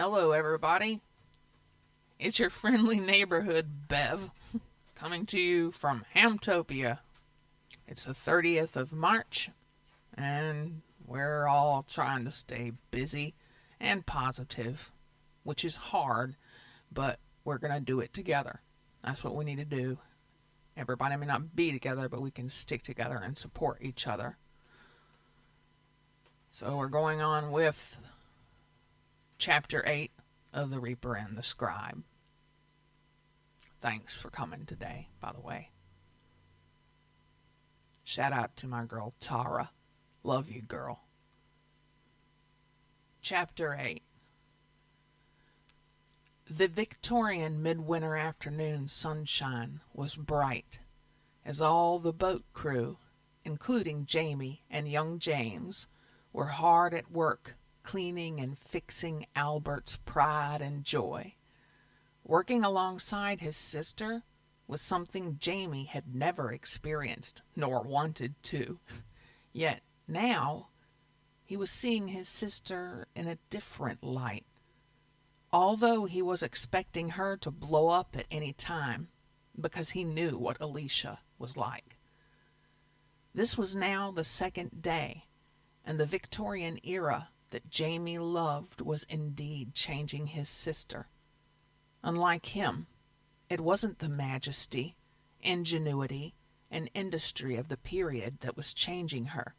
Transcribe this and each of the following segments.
Hello, everybody. It's your friendly neighborhood Bev, coming to you from Hamtopia. It's the 30th of March, and we're all trying to stay busy and positive, which is hard, but we're going to do it together. That's what we need to do. Everybody may not be together, but we can stick together and support each other. So we're going on with Chapter 8 of The Reaper and the Scribe. Thanks for coming today, by the way. Shout out to my girl Tara. Love you, girl. Chapter 8. The Victorian midwinter afternoon sunshine was bright as all the boat crew, including Jamie and young James, were hard at work cleaning and fixing Albert's pride and joy. Working alongside his sister was something Jamie had never experienced, nor wanted to. Yet now he was seeing his sister in a different light. Although he was expecting her to blow up at any time, because he knew what Alicia was like. This was now the second day, and the Victorian era that Jamie loved was indeed changing his sister. Unlike him, it wasn't the majesty, ingenuity, and industry of the period that was changing her.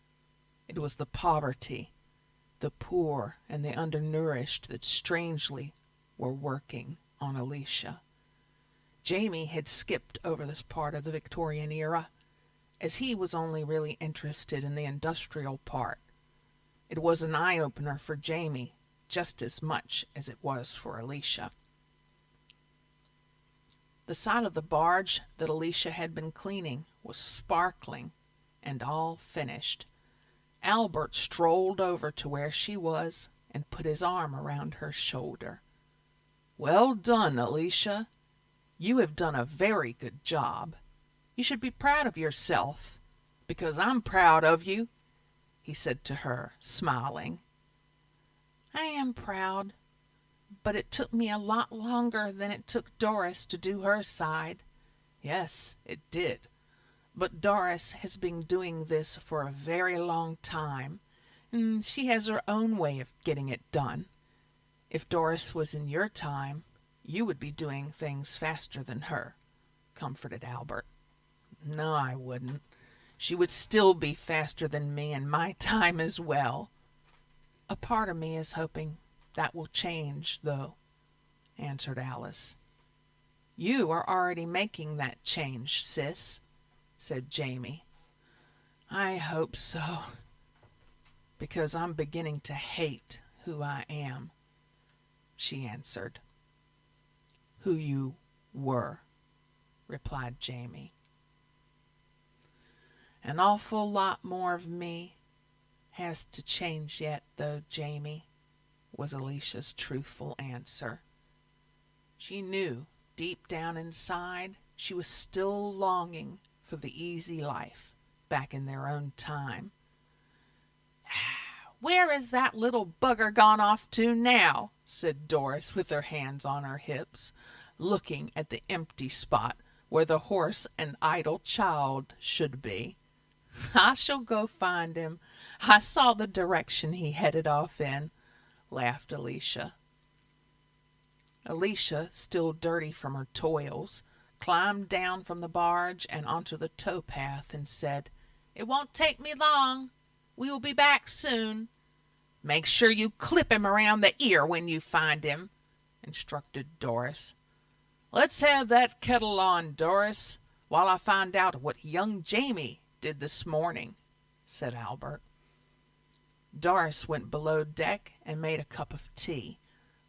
It was the poverty, the poor, and the undernourished that strangely were working on Alicia. Jamie had skipped over this part of the Victorian era, as he was only really interested in the industrial part. It was an eye-opener for Jamie just as much as it was for Alicia. The side of the barge that Alicia had been cleaning was sparkling and all finished. Albert strolled over to where she was and put his arm around her shoulder. "Well done, Alicia. You have done a very good job. You should be proud of yourself, because I'm proud of you," he said to her, smiling. "I am proud, but it took me a lot longer than it took Doris to do her side." "Yes, it did. But Doris has been doing this for a very long time, and she has her own way of getting it done. If Doris was in your time, you would be doing things faster than her," comforted Albert. "No, I wouldn't. She would still be faster than me in my time as well." "A part of me is hoping that will change, though," answered Alice. "You are already making that change, sis," said Jamie. "I hope so, because I'm beginning to hate who I am," she answered. "Who you were," replied Jamie. "An awful lot more of me has to change yet, though, Jamie," was Alicia's truthful answer. She knew deep down inside she was still longing for the easy life back in their own time. "Where is that little bugger gone off to now?" said Doris with her hands on her hips, looking at the empty spot where the horse and idle child should be. "I shall go find him. I saw the direction he headed off in," laughed Alicia. Alicia, still dirty from her toils, climbed down from the barge and onto the towpath and said, "It won't take me long. We will be back soon." "Make sure you clip him around the ear when you find him," instructed Doris. "Let's have that kettle on, Doris, while I find out what young Jamie did this morning," said Albert. Doris went below deck and made a cup of tea,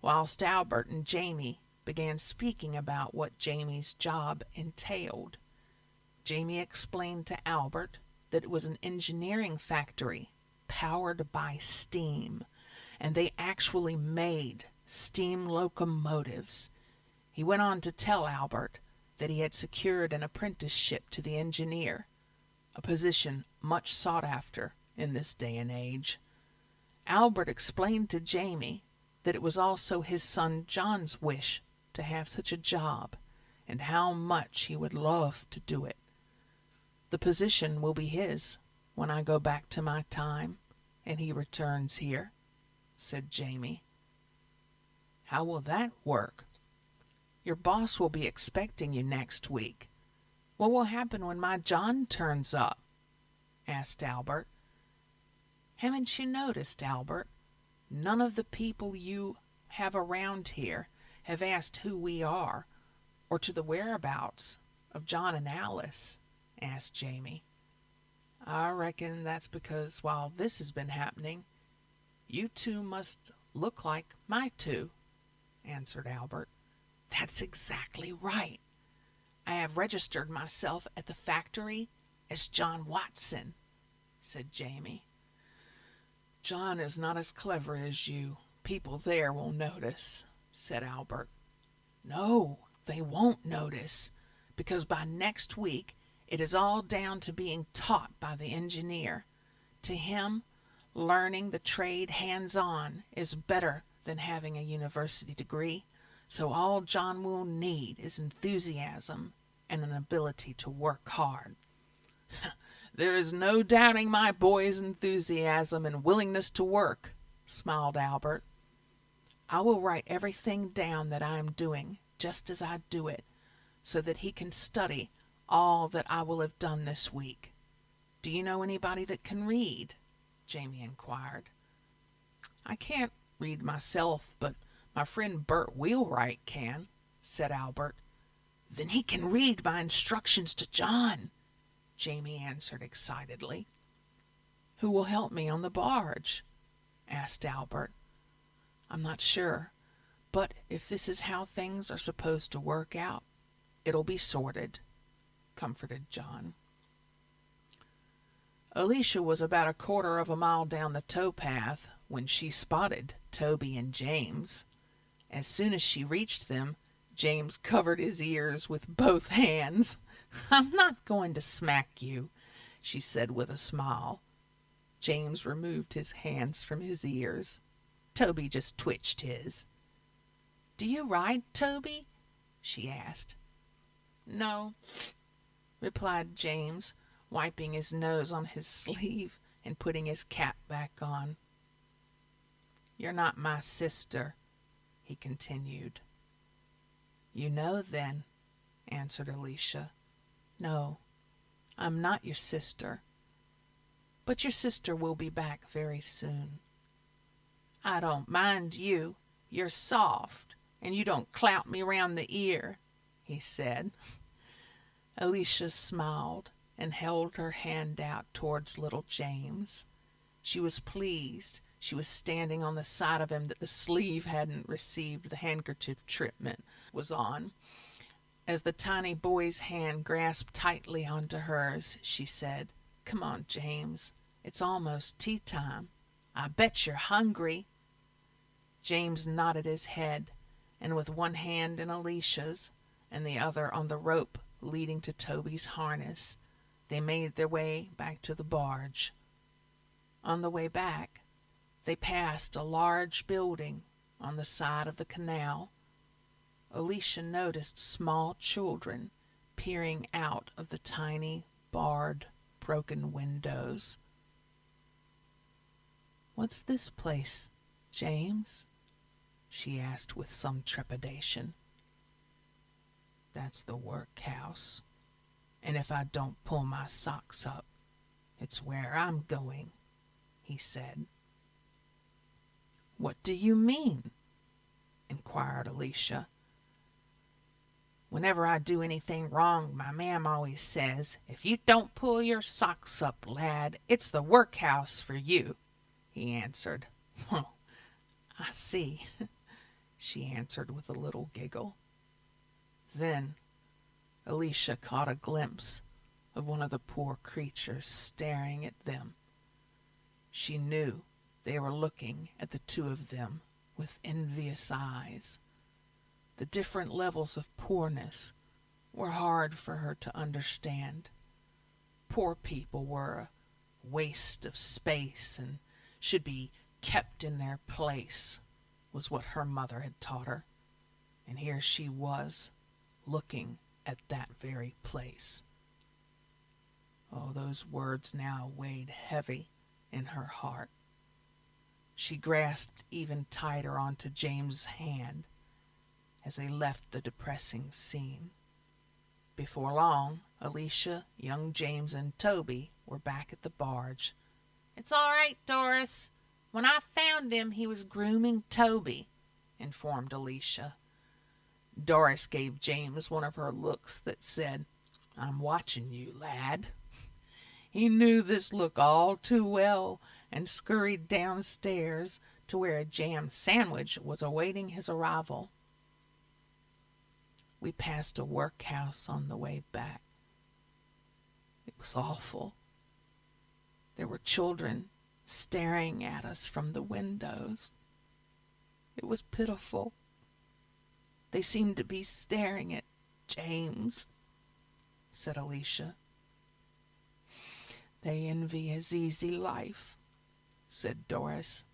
whilst Albert and Jamie began speaking about what Jamie's job entailed. Jamie explained to Albert that it was an engineering factory powered by steam, and they actually made steam locomotives. He went on to tell Albert that he had secured an apprenticeship to the engineer, a position much sought after in this day and age. Albert explained to Jamie that it was also his son John's wish to have such a job, and how much he would love to do it. The position will be his when I go back to my time and he returns here, said Jamie. How will that work? Your boss will be expecting you next week. What will happen when my John turns up? Asked Albert. Haven't you noticed, Albert? None of the people you have around here have asked who we are or to the whereabouts of John and Alice, asked Jamie. I reckon that's because while this has been happening, you two must look like my two, answered Albert. That's exactly right. I have registered myself at the factory as John Watson, said Jamie. John is not as clever as you. People there will notice, said Albert. No, they won't notice, because by next week it is all down to being taught by the engineer. To him, learning the trade hands-on is better than having a university degree, so all John will need is enthusiasm and an ability to work hard. There is no doubting my boy's enthusiasm and willingness to work, smiled Albert. I will write everything down that I am doing, just as I do it, so that he can study all that I will have done this week. Do you know anybody that can read? Jamie inquired. I can't read myself, but my friend Bert Wheelwright can, said Albert. Then he can read my instructions to John, Jamie answered excitedly. Who will help me on the barge? Asked Albert. I'm not sure, but if this is how things are supposed to work out, it'll be sorted, comforted John. Alicia was about a quarter of a mile down the towpath when she spotted Toby and James. As soon as she reached them, James covered his ears with both hands. I'm not going to smack you, she said with a smile. James removed his hands from his ears. Toby just twitched his. Do you ride, Toby? She asked. No, replied James, wiping his nose on his sleeve and putting his cap back on. You're not my sister, he continued. You know, then, answered Alicia. No, I'm not your sister. But your sister will be back very soon. I don't mind you. You're soft, and you don't clout me round the ear, he said. Alicia smiled and held her hand out towards little James. She was pleased. She was standing on the side of him that the sleeve hadn't received the handkerchief treatment was on. As the tiny boy's hand grasped tightly onto hers, she said, Come on, James. It's almost tea time. I bet you're hungry. James nodded his head, and with one hand in Alicia's and the other on the rope leading to Toby's harness, they made their way back to the barge. On the way back, they passed a large building on the side of the canal. Alicia noticed small children peering out of the tiny, barred, broken windows. What's this place, James? She asked with some trepidation. That's the workhouse, and if I don't pull my socks up, it's where I'm going, he said. What do you mean? Inquired Alicia. Whenever I do anything wrong, my mam always says, If you don't pull your socks up, lad, it's the workhouse for you, he answered. Oh, I see, she answered with a little giggle. Then Alicia caught a glimpse of one of the poor creatures staring at them. She knew they were looking at the two of them with envious eyes. The different levels of poorness were hard for her to understand. Poor people were a waste of space and should be kept in their place, was what her mother had taught her, and here she was, looking at that very place. Oh, those words now weighed heavy in her heart. She grasped even tighter onto James's hand as they left the depressing scene. Before long, Alicia, young James, and Toby were back at the barge. "It's all right, Doris. When I found him, he was grooming Toby," informed Alicia. Doris gave James one of her looks that said, "I'm watching you, lad." He knew this look all too well and scurried downstairs to where a jam sandwich was awaiting his arrival. We passed a workhouse on the way back. It was awful. There were children staring at us from the windows. It was pitiful. They seemed to be staring at James, said Alicia. They envy his easy life, said Doris.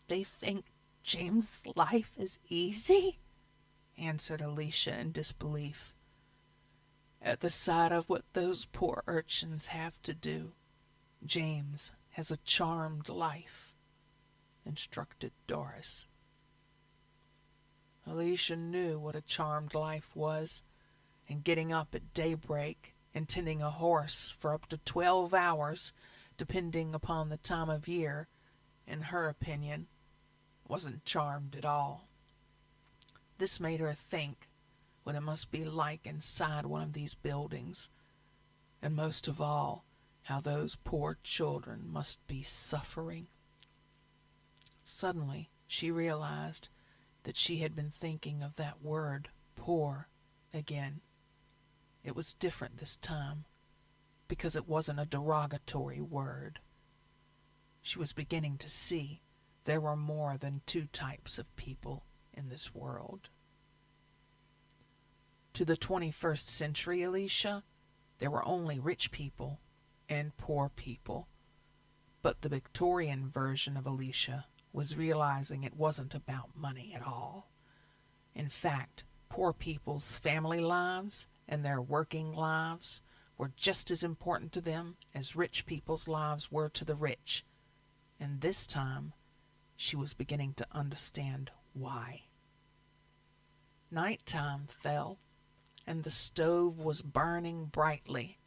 They think James' life is easy? Answered Alicia in disbelief. At the sight of what those poor urchins have to do, James has a charmed life, instructed Doris. Alicia knew what a charmed life was, and getting up at daybreak and tending a horse for up to 12 hours, depending upon the time of year, in her opinion, wasn't charmed at all. This made her think what it must be like inside one of these buildings, and most of all, how those poor children must be suffering. Suddenly, she realized that she had been thinking of that word, poor, again. It was different this time, because it wasn't a derogatory word. She was beginning to see there were more than two types of people in this world. To the 21st century, Alicia, there were only rich people and poor people. But the Victorian version of Alicia was realizing it wasn't about money at all. In fact, poor people's family lives and their working lives were just as important to them as rich people's lives were to the rich. And this time, she was beginning to understand why. Nighttime fell, and the stove was burning brightly.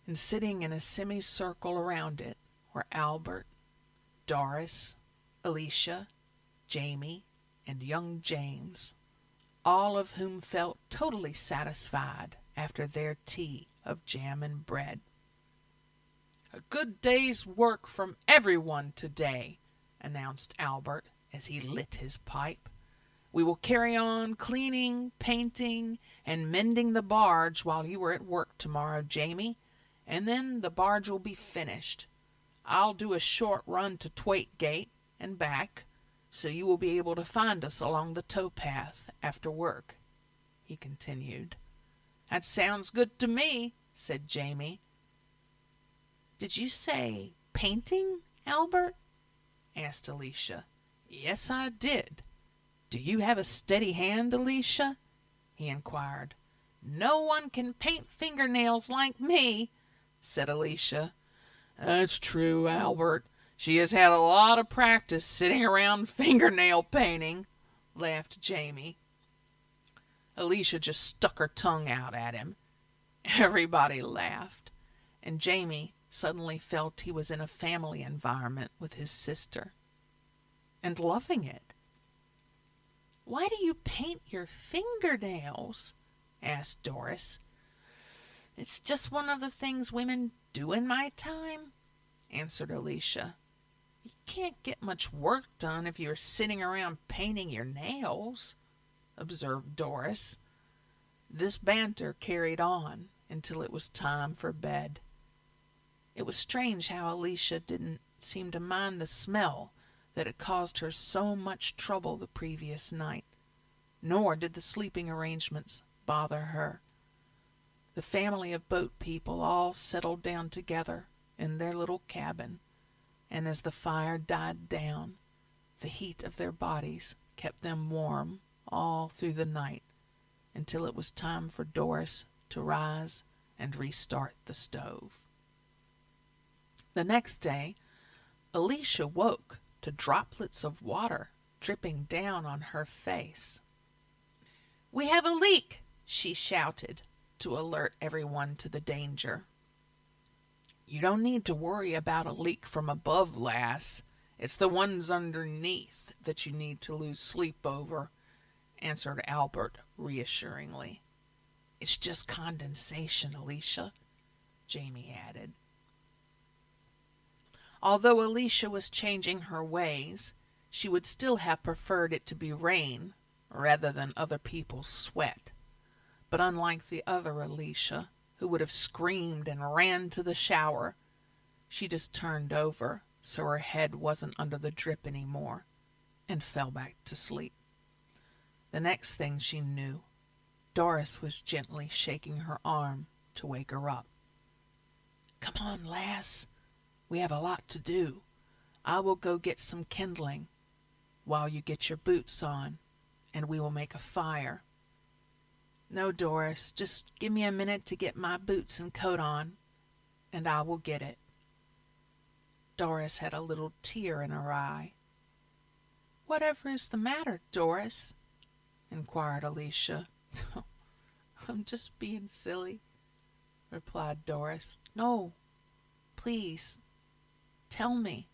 And sitting in a semicircle around it were Albert, Doris, Alicia, Jamie, and young James, all of whom felt totally satisfied after their tea of jam and bread. "A good day's work from everyone today," announced Albert as he lit his pipe. "We will carry on cleaning, painting, and mending the barge while you are at work tomorrow, Jamie, and then the barge will be finished. I'll do a short run to Twait Gate and back, so you will be able to find us along the towpath after work," he continued. "That sounds good to me," said Jamie. "Did you say painting, Albert?" asked Alicia. "Yes, I did. Do you have a steady hand, Alicia?" he inquired. "No one can paint fingernails like me," said Alicia. "That's true, Albert. She has had a lot of practice sitting around fingernail painting," laughed Jamie. Alicia just stuck her tongue out at him. Everybody laughed, and Jamie suddenly felt he was in a family environment with his sister, and loving it. "Why do you paint your fingernails?" asked Doris. "It's just one of the things women do in my time," answered Alicia. "You can't get much work done if you're sitting around painting your nails," observed Doris. This banter carried on until it was time for bed. It was strange how Alicia didn't seem to mind the smell that had caused her so much trouble the previous night, nor did the sleeping arrangements bother her. The family of boat people all settled down together in their little cabin, and as the fire died down, The heat of their bodies kept them warm all through the night until it was time for Doris to rise and restart the stove. The next day, Alicia woke to droplets of water dripping down on her face. "We have a leak," she shouted to alert everyone to the danger. "You don't need to worry about a leak from above, lass. It's the ones underneath that you need to lose sleep over," answered Albert reassuringly. "It's just condensation, Alicia," Jamie added. Although Alicia was changing her ways, she would still have preferred it to be rain rather than other people's sweat. But unlike the other Alicia, who would have screamed and ran to the shower, she just turned over so her head wasn't under the drip anymore and fell back to sleep. The next thing she knew, Doris was gently shaking her arm to wake her up. "Come on, lass. We have a lot to do. I will go get some kindling while you get your boots on, and we will make a fire." "No, Doris, just give me a minute to get my boots and coat on, and I will get it." Doris had a little tear in her eye. "Whatever is the matter, Doris?" inquired Alicia. "I'm just being silly," replied Doris. "No, please, tell me,"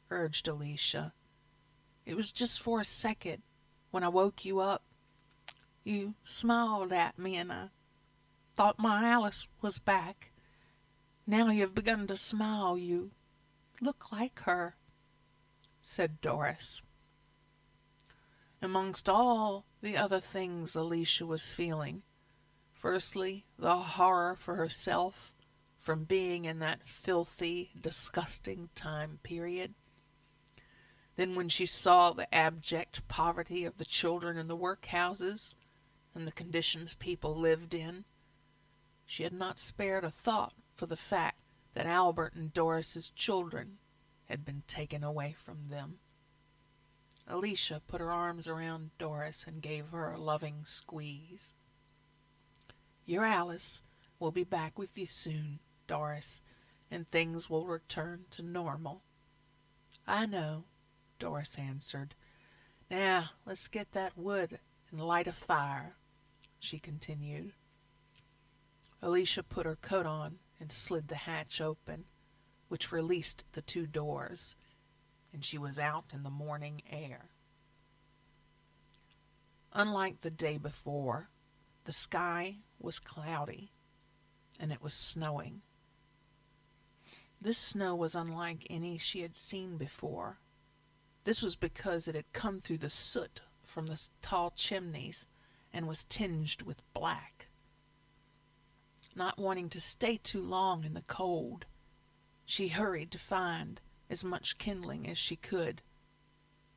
urged Alicia. "It was just for a second. When I woke you up, you smiled at me and I thought my Alice was back. Now you've begun to smile. You look like her," said Doris. Amongst all the other things Alicia was feeling, firstly, the horror for herself from being in that filthy, disgusting time period. Then when she saw the abject poverty of the children in the workhouses and the conditions people lived in, she had not spared a thought for the fact that Albert and Doris's children had been taken away from them. Alicia put her arms around Doris and gave her a loving squeeze. "Your Alice will be back with you soon, Doris, and things will return to normal." "I know," Doris answered. "Now, let's get that wood and light a fire," she continued. Alicia put her coat on and slid the hatch open, which released the two doors, and she was out in the morning air. Unlike the day before, the sky was cloudy, and it was snowing. This snow was unlike any she had seen before. This was because it had come through the soot from the tall chimneys and was tinged with black. Not wanting to stay too long in the cold, she hurried to find as much kindling as she could,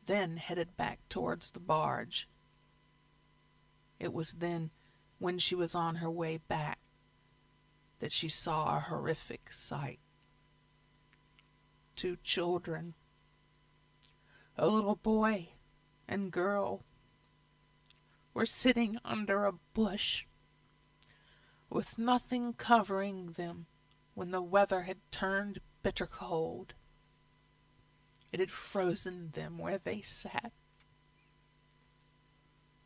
then headed back towards the barge. It was then, when she was on her way back, that she saw a horrific sight. Two children, a little boy and girl, were sitting under a bush with nothing covering them when the weather had turned bitter cold. It had frozen them where they sat.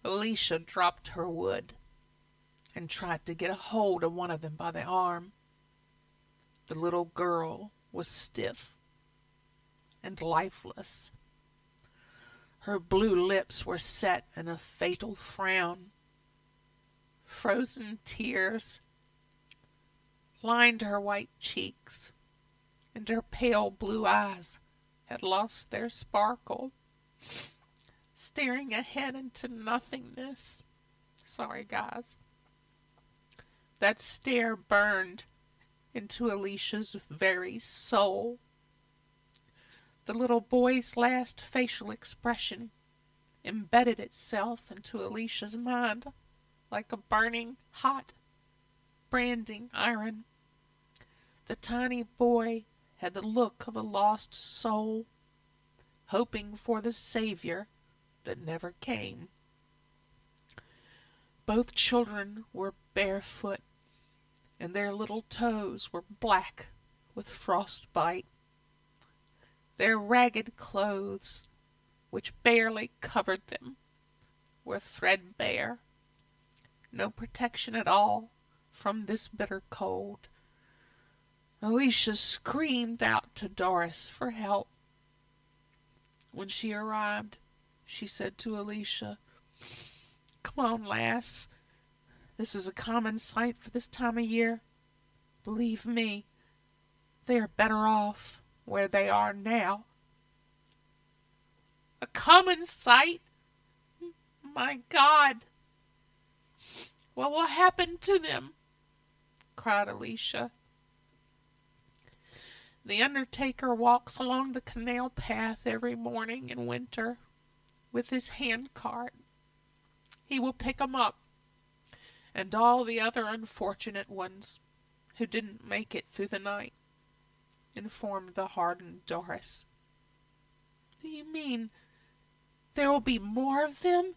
Alicia dropped her wood and tried to get a hold of one of them by the arm. The little girl was stiff and lifeless. Her blue lips were set in a fatal frown. Frozen tears lined her white cheeks, and her pale blue eyes had lost their sparkle, staring ahead into nothingness. Sorry, guys. That stare burned into Alicia's very soul. The little boy's last facial expression embedded itself into Alicia's mind like a burning, hot, branding iron. The tiny boy had the look of a lost soul, hoping for the Savior that never came. Both children were barefoot, and their little toes were black with frostbite. Their ragged clothes, which barely covered them, were threadbare. No protection at all from this bitter cold. Alicia screamed out to Doris for help. When she arrived, she said to Alicia, "Come on, lass. This is a common sight for this time of year. Believe me, they are better off where they are now." "A common sight? My God! What will happen to them?" cried Alicia. "The undertaker walks along the canal path every morning in winter with his hand cart. He will pick 'em up, and all the other unfortunate ones who didn't make it through the night," informed the hardened Doris. "Do you mean there will be more of them?"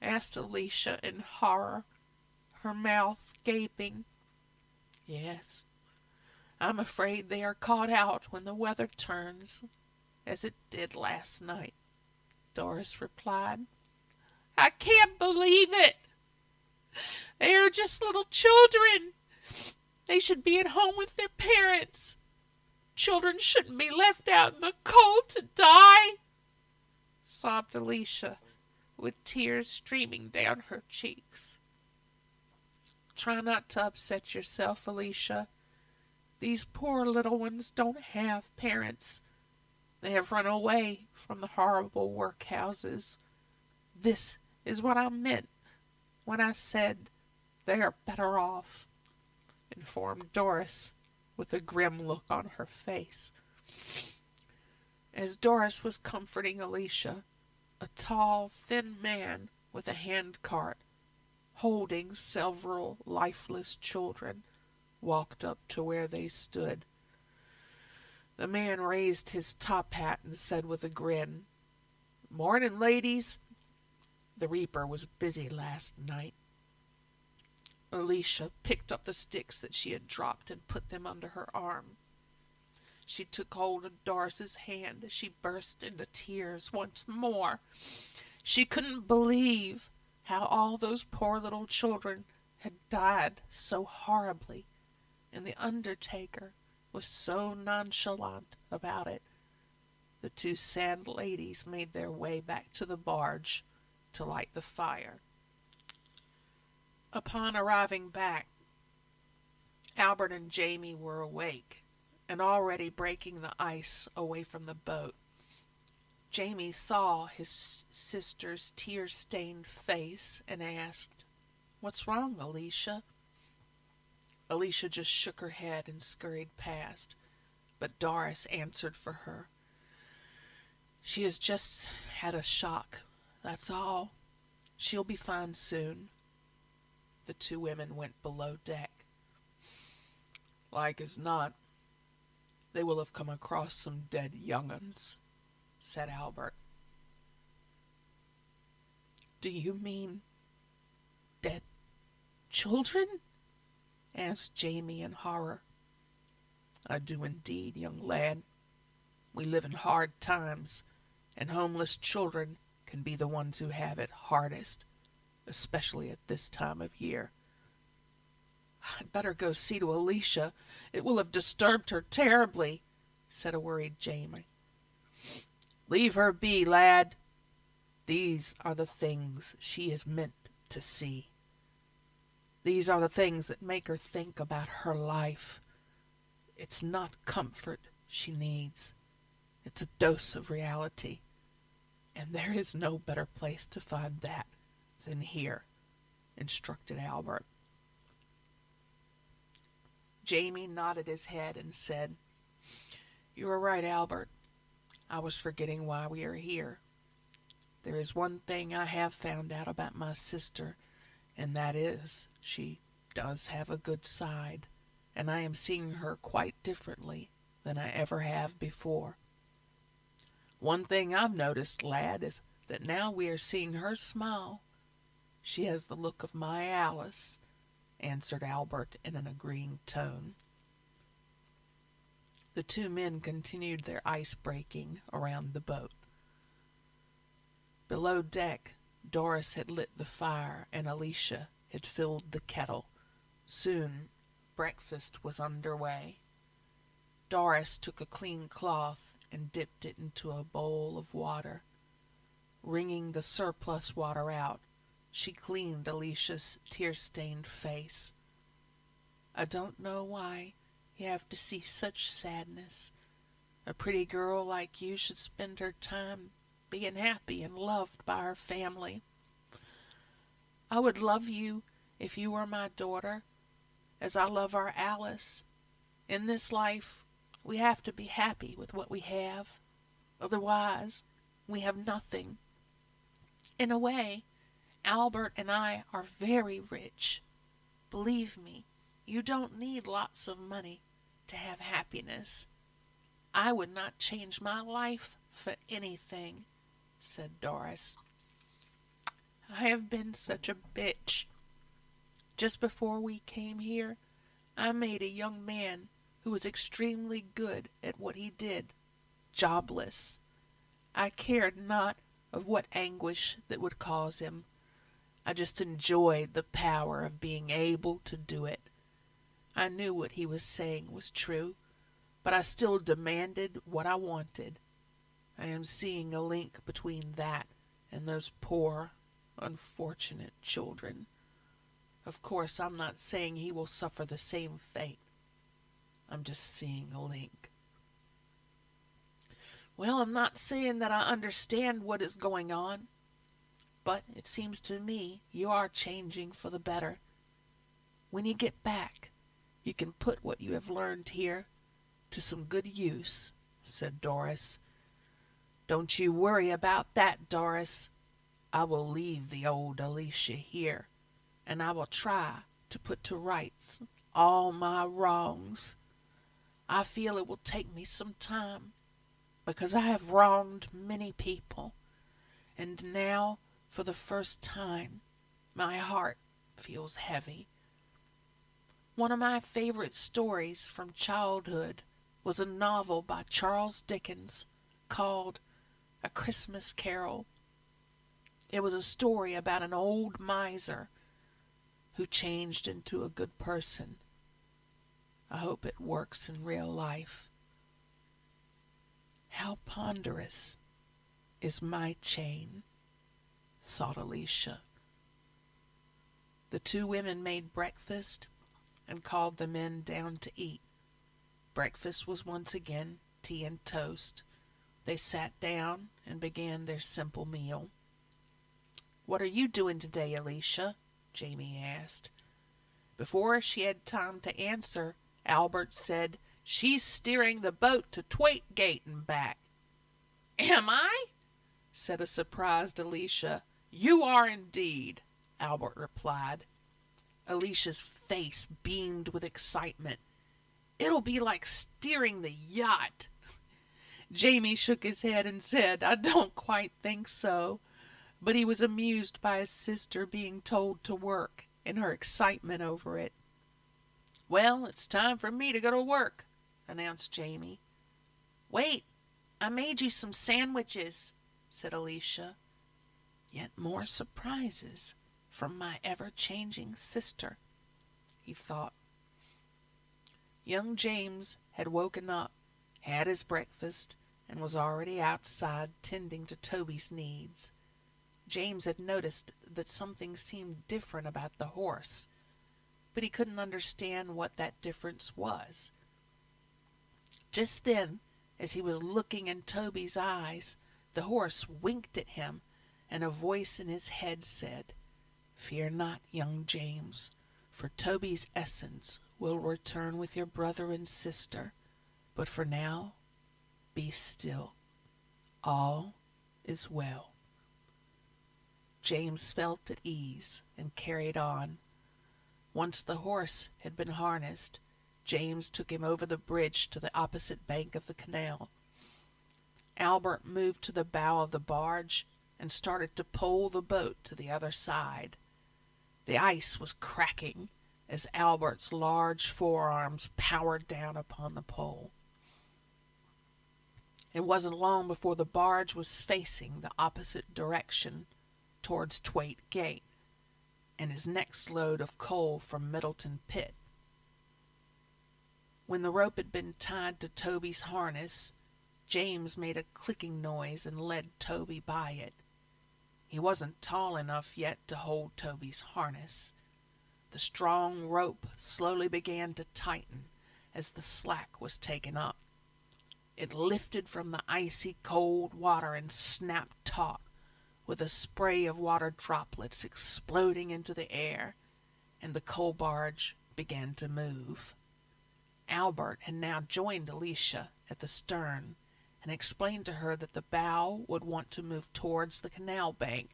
asked Alicia in horror, her mouth gaping. "Yes, I'm afraid they are caught out when the weather turns, as it did last night," Doris replied. "I can't believe it. They are just little children. They should be at home with their parents. Children shouldn't be left out in the cold to die," sobbed Alicia, with tears streaming down her cheeks. "Try not to upset yourself, Alicia. These poor little ones don't have parents. They have run away from the horrible workhouses. This is what I meant when I said they are better off," informed Doris, with a grim look on her face. As Doris was comforting Alicia, a tall, thin man with a handcart, holding several lifeless children, walked up to where they stood. The man raised his top hat and said with a grin, "Morning, ladies. The reaper was busy last night." Alicia picked up the sticks that she had dropped and put them under her arm. She took hold of Doris's hand as she burst into tears once more. She couldn't believe how all those poor little children had died so horribly, and the undertaker was so nonchalant about it. The two sad ladies made their way back to the barge to light the fire. Upon arriving back, Albert and Jamie were awake and already breaking the ice away from the boat. Jamie saw his sister's tear-stained face and asked, "What's wrong, Alicia?" Alicia just shook her head and scurried past, but Doris answered for her. "She has just had a shock, that's all. She'll be fine soon." The two women went below deck. "Like as not, they will have come across some dead young'uns," said Albert. "Do you mean dead children?" asked Jamie in horror. "I do indeed, young lad. We live in hard times, and homeless children can be the ones who have it hardest, especially at this time of year." "I'd better go see to Alicia. It will have disturbed her terribly," said a worried Jamie. "Leave her be, lad. These are the things she is meant to see. These are the things that make her think about her life. It's not comfort she needs. It's a dose of reality. And there is no better place to find that than here," instructed Albert. Jamie nodded his head and said, "You are right, Albert. I was forgetting why we are here. There is one thing I have found out about my sister, and that is she does have a good side, and I am seeing her quite differently than I ever have before. One thing I've noticed, lad, is that now we are seeing her smile. She has the look of my Alice, answered Albert in an agreeing tone. The two men continued their ice-breaking around the boat. Below deck, Doris had lit the fire and Alicia had filled the kettle. Soon, breakfast was under way. Doris took a clean cloth and dipped it into a bowl of water. Wringing the surplus water out, she cleaned Alicia's tear-stained face. I don't know why you have to see such sadness. A pretty girl like you should spend her time being happy and loved by her family. I would love you if you were my daughter, as I love our Alice. In this life, we have to be happy with what we have. Otherwise, we have nothing. In a way, Albert and I are very rich. Believe me, you don't need lots of money to have happiness. I would not change my life for anything, said Doris. I have been such a bitch. Just before we came here, I made a young man who was extremely good at what he did jobless. I cared not of what anguish that would cause him. I just enjoyed the power of being able to do it. I knew what he was saying was true, but I still demanded what I wanted. I am seeing a link between that and those poor, unfortunate children. Of course, I'm not saying he will suffer the same fate. I'm just seeing a link. Well, I'm not saying that I understand what is going on, but it seems to me you are changing for the better. When you get back, you can put what you have learned here to some good use, said Doris. Don't you worry about that, Doris. I will leave the old Alicia here, and I will try to put to rights all my wrongs. I feel it will take me some time, because I have wronged many people, and now, for the first time, my heart feels heavy. One of my favorite stories from childhood was a novel by Charles Dickens called A Christmas Carol. It was a story about an old miser who changed into a good person. I hope it works in real life. How ponderous is my chain, thought Alicia. The two women made breakfast and called the men down to eat. Breakfast was once again tea and toast. They sat down and began their simple meal. What are you doing today, Alicia? Jamie asked. Before she had time to answer, Albert said, She's steering the boat to Thwaite and back. Am I? Said a surprised Alicia. You are indeed, Albert replied. Alicia's face beamed with excitement. It'll be like steering the yacht. Jamie shook his head and said, I don't quite think so. But he was amused by his sister being told to work and her excitement over it. Well, it's time for me to go to work, announced Jamie. Wait, I made you some sandwiches, said Alicia. Yet more surprises from my ever-changing sister, he thought. Young James had woken up, had his breakfast, and was already outside tending to Toby's needs. James had noticed that something seemed different about the horse, but he couldn't understand what that difference was. Just then, as he was looking in Toby's eyes, the horse winked at him, and a voice in his head said, Fear not, young James, for Toby's essence will return with your brother and sister. But for now, be still. All is well. James felt at ease and carried on. Once the horse had been harnessed, James took him over the bridge to the opposite bank of the canal. Albert moved to the bow of the barge and started to pole the boat to the other side. The ice was cracking as Albert's large forearms powered down upon the pole. It wasn't long before the barge was facing the opposite direction towards Thwaite Gate and his next load of coal from Middleton Pit. When the rope had been tied to Toby's harness, James made a clicking noise and led Toby by it. He wasn't tall enough yet to hold Toby's harness. The strong rope slowly began to tighten as the slack was taken up. It lifted from the icy cold water and snapped taut, with a spray of water droplets exploding into the air, and the coal barge began to move. Albert had now joined Alicia at the stern and explained to her that the bow would want to move towards the canal bank,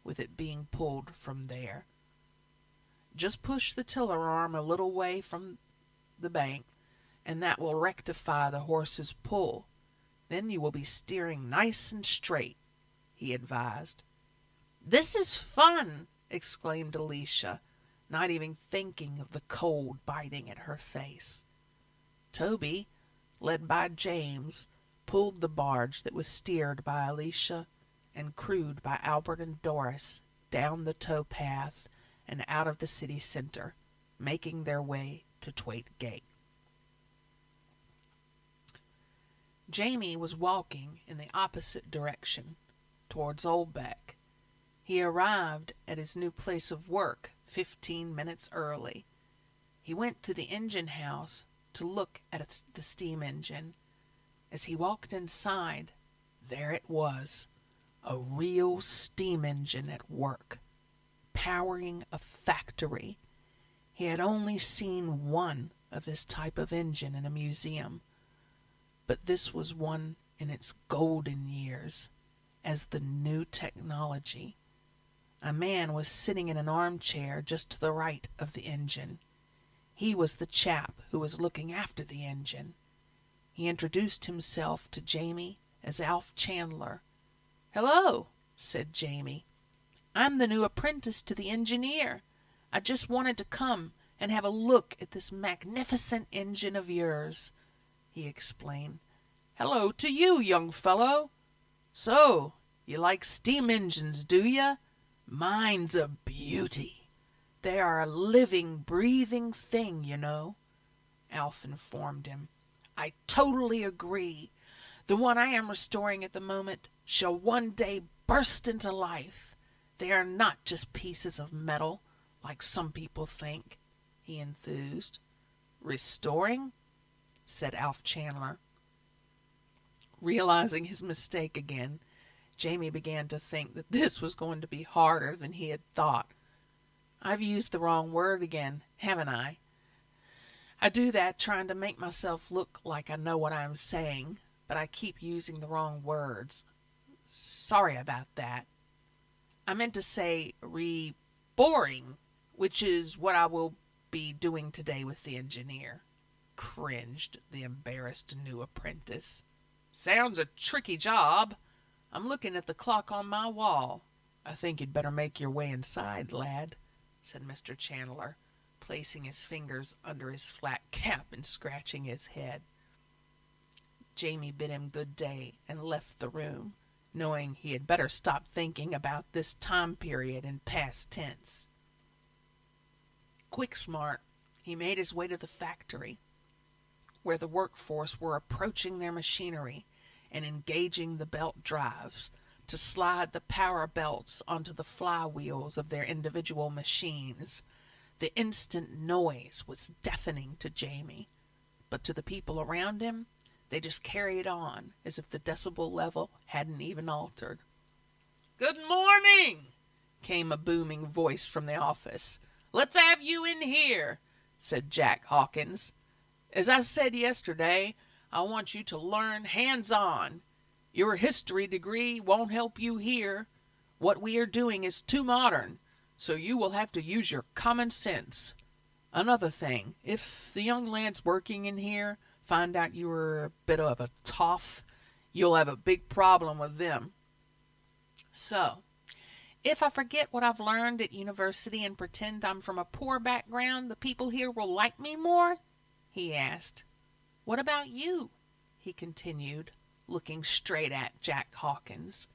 with it being pulled from there. Just push the tiller arm a little way from the bank, and that will rectify the horse's pull. Then you will be steering nice and straight, he advised. "This is fun!" exclaimed Alicia, not even thinking of the cold biting at her face. Toby, led by James, pulled the barge that was steered by Alicia and crewed by Albert and Doris down the tow path and out of the city center, making their way to Thwaite Gate. Jamie was walking in the opposite direction, towards Oldbeck. He arrived at his new place of work 15 minutes early. He went to the engine house to look at the steam engine. As he walked inside, there it was, a real steam engine at work, powering a factory. He had only seen one of this type of engine in a museum, but this was one in its golden years as the new technology. A man was sitting in an armchair just to the right of the engine. He was the chap who was looking after the engine. He introduced himself to Jamie as Alf Chandler. "Hello," said Jamie. "I'm the new apprentice to the engineer. I just wanted to come and have a look at this magnificent engine of yours," he explained. "Hello to you, young fellow. So, you like steam engines, do ya? Mine's a beauty. They are a living, breathing thing, you know," Alf informed him. "I totally agree. The one I am restoring at the moment shall one day burst into life. They are not just pieces of metal, like some people think," he enthused. "Restoring?" said Alf Chandler. Realizing his mistake again, Jamie began to think that this was going to be harder than he had thought. "I've used the wrong word again, haven't I? I do that trying to make myself look like I know what I'm saying, but I keep using the wrong words. Sorry about that. I meant to say boring, which is what I will be doing today with the engineer," cringed the embarrassed new apprentice. "Sounds a tricky job. I'm looking at the clock on my wall. I think you'd better make your way inside, lad," said Mr. Chandler, placing his fingers under his flat cap and scratching his head. Jamie bid him good day and left the room, knowing he had better stop thinking about this time period in past tense. Quick smart, he made his way to the factory, where the workforce were approaching their machinery and engaging the belt drives to slide the power belts onto the flywheels of their individual machines. The instant noise was deafening to Jamie, but to the people around him, they just carried on as if the decibel level hadn't even altered. "Good morning," came a booming voice from the office. "Let's have you in here," said Jack Hawkins. "As I said yesterday, I want you to learn hands-on. Your history degree won't help you here. What we are doing is too modern, so you will have to use your common sense. Another thing, if the young lads working in here find out you are a bit of a toff, You'll have a big problem with them. So, if I forget what I've learned at university and pretend I'm from a poor background, the people here will like me more? He asked. What about you? He continued, looking straight at Jack Hawkins.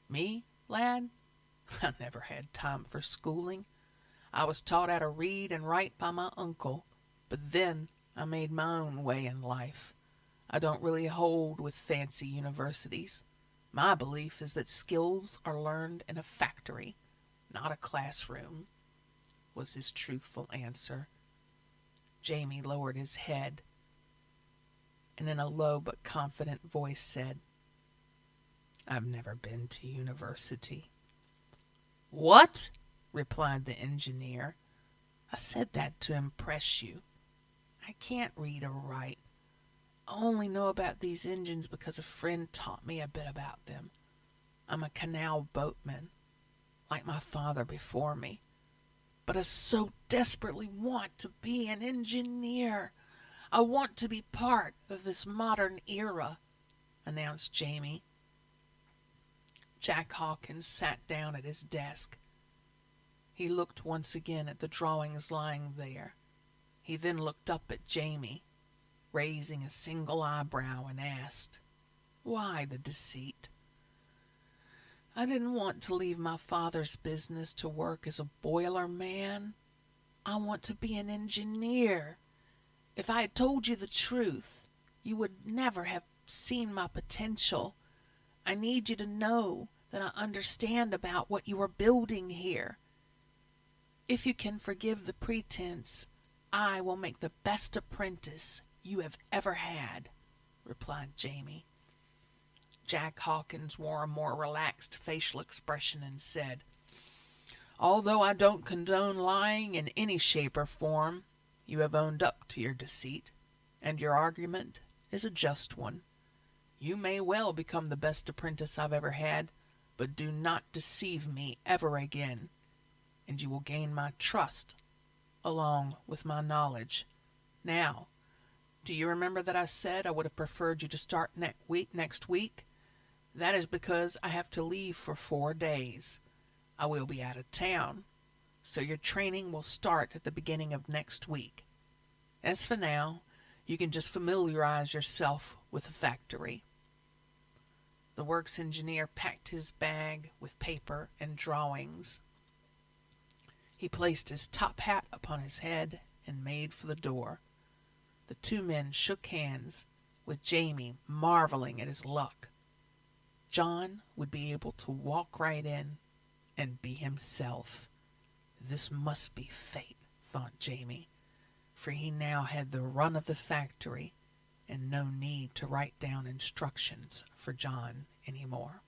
Me, lad? I never had time for schooling. I was taught how to read and write by my uncle, but then I made my own way in life. I don't really hold with fancy universities. My belief is that skills are learned in a factory, not a classroom, was his truthful answer. Jamie lowered his head and in a low but confident voice said, I've never been to university. What? Replied the engineer. I said that to impress you. I can't read or write. I only know about these engines because a friend taught me a bit about them. I'm a canal boatman, like my father before me. But I so desperately want to be an engineer. I want to be part of this modern era, announced Jamie. Jack Hawkins sat down at his desk. He looked once again at the drawings lying there. He then looked up at Jamie, raising a single eyebrow, and asked, Why the deceit? I didn't want to leave my father's business to work as a boiler man. I want to be an engineer. If I had told you the truth, you would never have seen my potential. I need you to know that I understand about what you are building here. If you can forgive the pretense, I will make the best apprentice you have ever had, replied Jamie. Jack Hawkins wore a more relaxed facial expression and said, Although I don't condone lying in any shape or form, you have owned up to your deceit, and your argument is a just one. You may well become the best apprentice I've ever had, but do not deceive me ever again, and you will gain my trust along with my knowledge. Now, do you remember that I said I would have preferred you to start next week? That is because I have to leave for 4 days. I will be out of town, so your training will start at the beginning of next week. As for now, you can just familiarize yourself with the factory. The works engineer packed his bag with paper and drawings. He placed his top hat upon his head and made for the door. The two men shook hands, with Jamie marveling at his luck. John would be able to walk right in and be himself. This must be fate, thought Jamie, for he now had the run of the factory and no need to write down instructions for John any more.